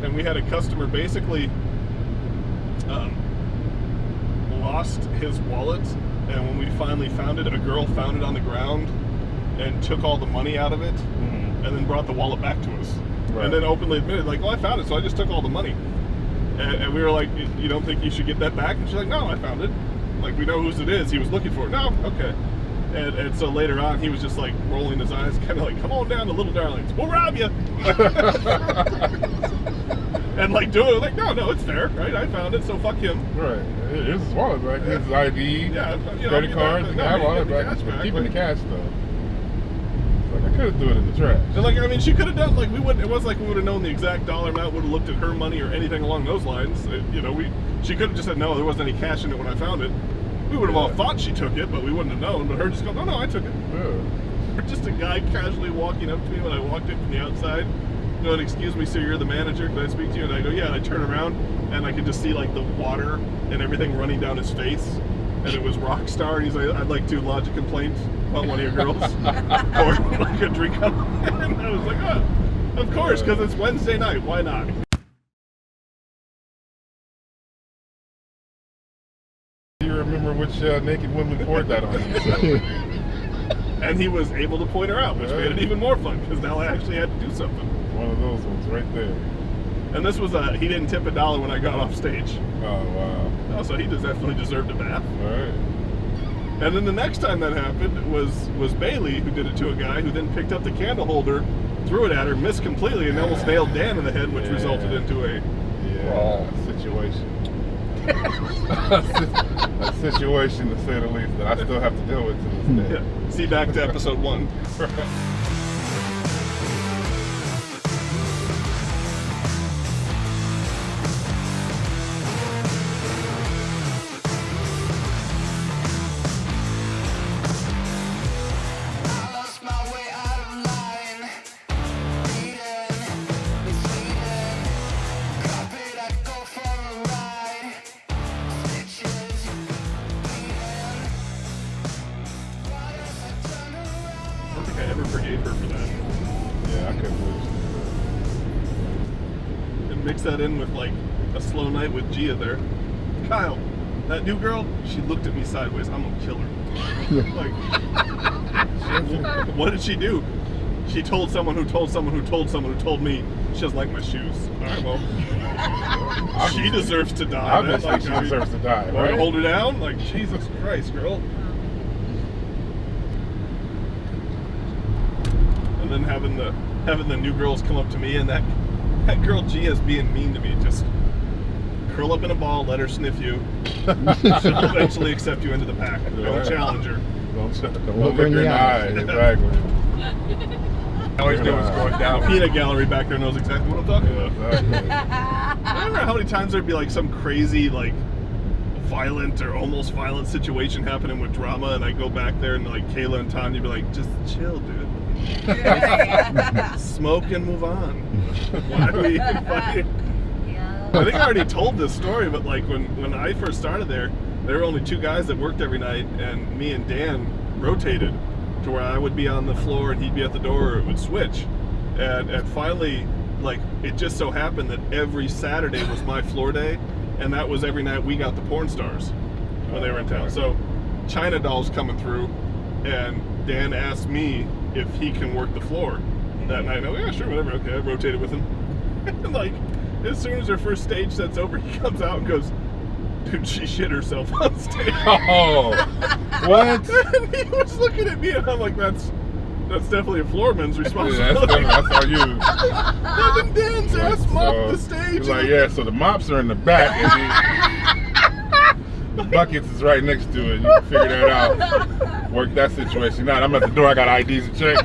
and we had a customer basically lost his wallet, and when we finally found it, a girl found it on the ground and took all the money out of it, and then brought the wallet back to us. Right. And then openly admitted, like, well, I found it, so I just took all the money. And we were like, you don't think you should get that back? And she's like, no, I found it. Like, we know whose it is. He was looking for it. No, okay. And so later on, he was just like rolling his eyes, kind of like, come on down to Little Darlings, we'll rob you. And like doing it, like, no, it's fair, right? I found it, so fuck him. Right. Here's his wallet back, here's his ID, credit cards, and I want it back. But keeping the cash though. Like, I could have threw it in the trash. And like, I mean, she could have done, like, we wouldn't, it wasn't like we would have known the exact dollar amount, would have looked at her money or anything along those lines. She could have just said, no, there wasn't any cash in it when I found it. We would have all thought she took it, but we wouldn't have known. But her just go, no, I took it. Yeah. Or just a guy casually walking up to me when I walked in from the outside, going, excuse me, sir, you're the manager, can I speak to you? And I go, yeah, and I turn around, and I could just see, like, the water and everything running down his face. And it was Rockstar, and he's like, I'd like to lodge a complaint about one of your girls. Or like a drink up. And I was like, oh, of course, because it's Wednesday night, why not? Do you remember which naked woman poured that on you? And he was able to point her out, which made it even more fun, because now I actually had to do something. One of those ones right there. And this was he didn't tip $1 when I got off stage. Oh, wow. Oh, so he definitely deserved a bath. All right. And then the next time that happened was Bailey, who did it to a guy who then picked up the candle holder, threw it at her, missed completely, and almost nailed Dan in the head, which resulted into a situation. A situation, to say the least, that I still have to deal with to this day. Yeah. See back to episode 1. I never forgave her for that. Yeah, I couldn't believe she And mix that in with like a slow night with Gia there. Kyle, that new girl, she looked at me sideways. I'm gonna kill her. Like, what did she do? She told someone who told someone who told someone who told me she doesn't like my shoes. All right, well, she deserves to die. Obviously, like, she deserves to die. Want to hold her down? Like, Jesus Christ, girl. And then having the new girls come up to me, and that girl Gia's being mean to me. Just curl up in a ball, let her sniff you. She'll eventually accept you into the pack. Don't challenge her. Don't look her in the eye. Exactly. I always knew it was going down. Peanut Gallery back there knows exactly what I'm talking about. Exactly. I remember how many times there'd be like some crazy, like, violent or almost violent situation happening with drama, and I go back there and like Kayla and Tanya be like, just chill, dude. Smoke and move on. Why are we even fighting? Yeah. I think I already told this story, but like when I first started there were only 2 guys that worked every night, and me and Dan rotated to where I would be on the floor and he'd be at the door, or it would switch. And finally, like, it just so happened that every Saturday was my floor day, and that was every night we got the porn stars when they were in town. So China Doll's coming through, and Dan asked me if he can work the floor that night. And I was like, yeah, sure, whatever. Okay, I rotated with him. And like, as soon as our first stage set's over, he comes out and goes, dude, she shit herself on stage. Oh, what? And he was looking at me, and I'm like, that's definitely a floorman's responsibility. Yeah, that's all you. Having Dan's ass mop the stage. He's like, yeah, so the mops are in the back, and the buckets is right next to it. You can figure that out. Work that situation. Now I'm at the door. I got IDs to check.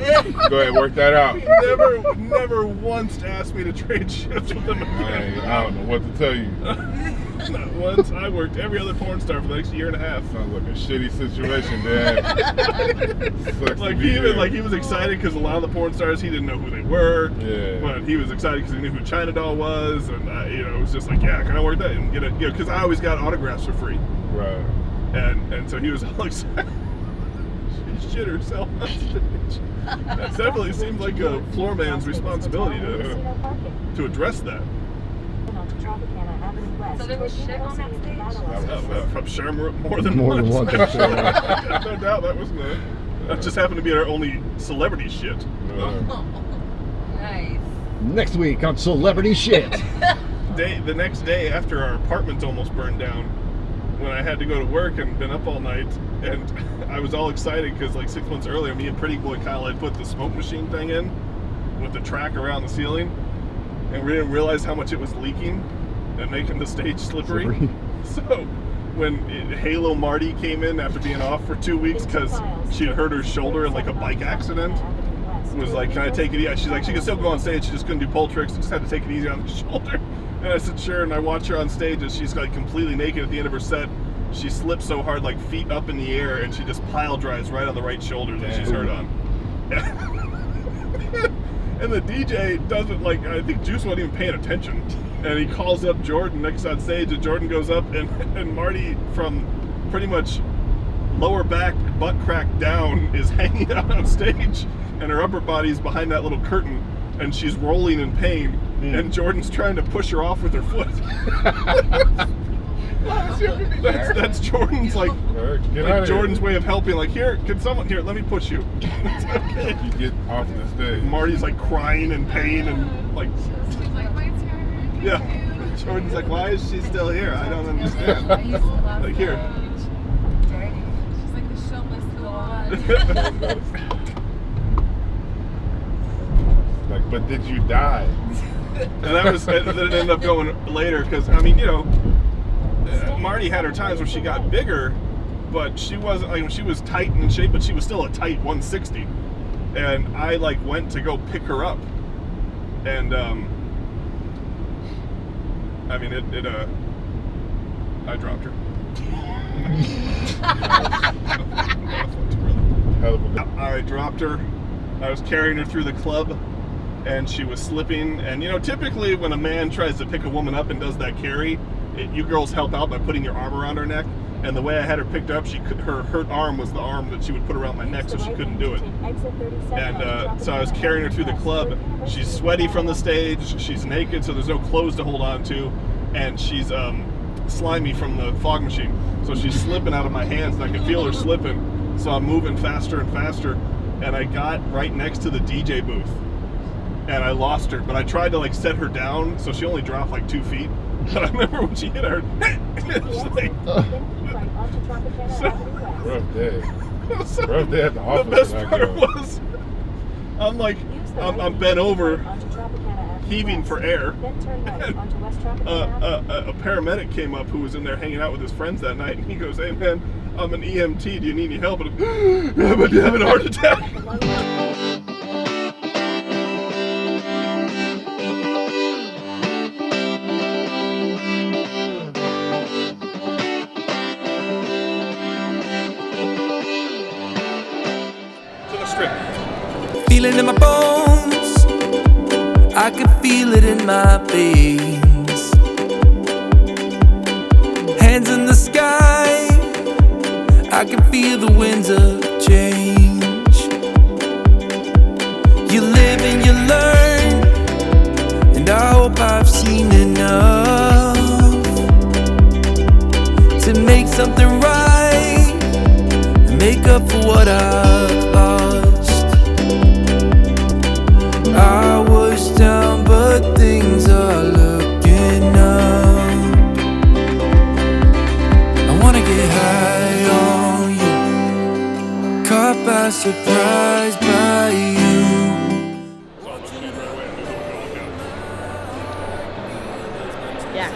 Go ahead, work that out. He never once asked me to trade shifts with him again. I don't know what to tell you. Not once. I worked every other porn star for the next year and a half. Sounds like a shitty situation, Dan. Like he was excited because a lot of the porn stars he didn't know who they were. Yeah. But he was excited because he knew who China Doll was, and it was just like, yeah, can I work that and get it? Because I always got autographs for free. Right. And so he was all excited. She shit herself on stage. That definitely seems like a floor man's responsibility to address that. So there was shit on that stage? I'm sure more than More than once. once, I'm sure. No doubt that wasn't it. That just happened to be our only celebrity shit. Nice. Next week on Celebrity Shit. The next day after our apartment almost burned down, when I had to go to work and been up all night, and I was all excited because like 6 months earlier, me and Pretty Boy Kyle had put the smoke machine thing in with the track around the ceiling, and we didn't realize how much it was leaking and making the stage slippery. So when Halo Marty came in after being off for 2 weeks because she had hurt her shoulder in like a bike accident, was like, can I take it easy? She's like, she can still go on stage, she just couldn't do pole tricks, just had to take it easy on the shoulder. And I said, sure, and I watch her on stage and she's like completely naked at the end of her set. She slips so hard, like feet up in the air, and she just pile drives right on the right shoulder that she's hurt on. And the DJ doesn't, like, I think Juice wasn't even paying attention. And he calls up Jordan next on stage, and Jordan goes up, and Marty from pretty much lower back, butt crack down, is hanging out on stage, and her upper body's behind that little curtain, and she's rolling in pain, and Jordan's trying to push her off with her foot. That's Jordan's like Jordan's way of helping. Like, here, can someone here? Let me push you. Okay. You get off the stage. Marty's like crying in pain and like. Yeah. Jordan's like, why is she still here? I don't understand. Like, here. She's like, the show must go on. Like, but did you die? And that ended up going later because, I mean, you know, Marty had her times where she got bigger, but she wasn't, like, she was tight and in shape, but she was still a tight 160. And I like went to go pick her up, and I mean I dropped her. I dropped her. I was carrying her through the club, and she was slipping. And you know, typically when a man tries to pick a woman up and does that carry, you girls help out by putting your arm around her neck. And the way I had her picked up, her hurt arm was the arm that she would put around my neck, so she couldn't do it. And so I was carrying her through the club. She's sweaty from the stage. She's naked, so there's no clothes to hold on to, and she's slimy from the fog machine. So she's slipping out of my hands, and I can feel her slipping. So I'm moving faster and faster, and I got right next to the DJ booth, and I lost her. But I tried to like set her down, so she only dropped like 2 feet. But I remember when she hit her, like, Rough day. so Rough day at the office. The best part was, I'm like, I'm bent over, heaving for air. And, a paramedic came up who was in there hanging out with his friends that night, and he goes, "Hey man, I'm an EMT. Do you need any help?" And I'm having a heart attack. Feeling in my bones, I can feel it in my veins. Hands in the sky, I can feel the winds of change. You live and you learn, and I hope I've seen enough to make something right and make up for what I've lost. I was down, but things are looking up. I wanna get high on you, caught by surprise by you. Yeah.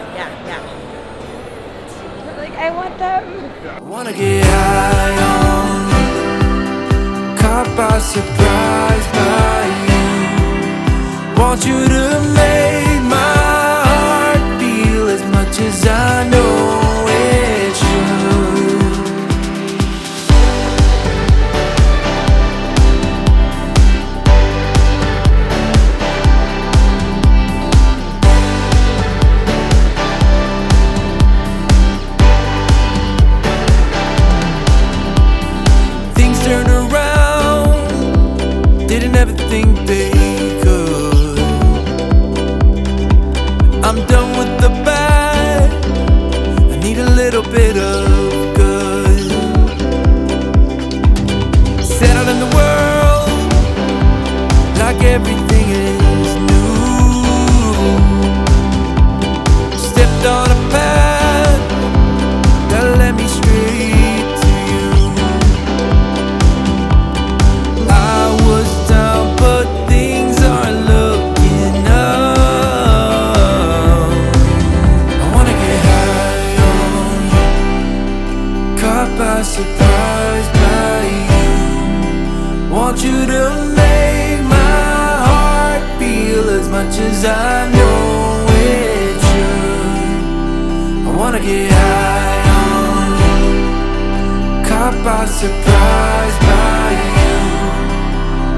Like, I want them. I wanna get high on you, caught by surprise by you. Want you to make my heart feel as much as I know it should. Things turned around, didn't ever think they could. done with the bad. I need a little bit of good. Settled in the world like everything is new. Stepped on a path that led me straight to you. I was down, but things are looking up. I wanna get high on you, caught by surprise by you. Want you to make my heart feel as much as I know it should. I wanna get high on you, caught by surprise by you.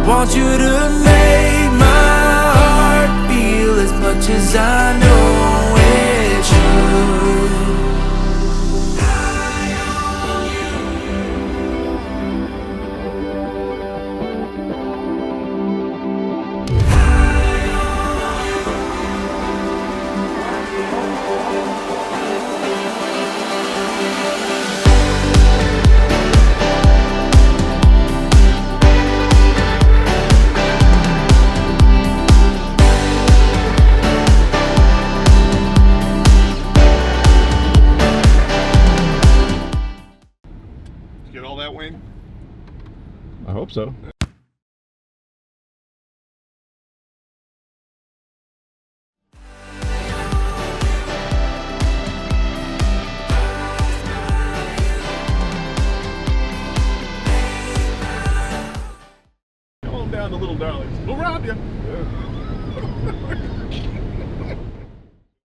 Want you to make my heart feel as much as I know it should. Get all that, Wayne? I hope so.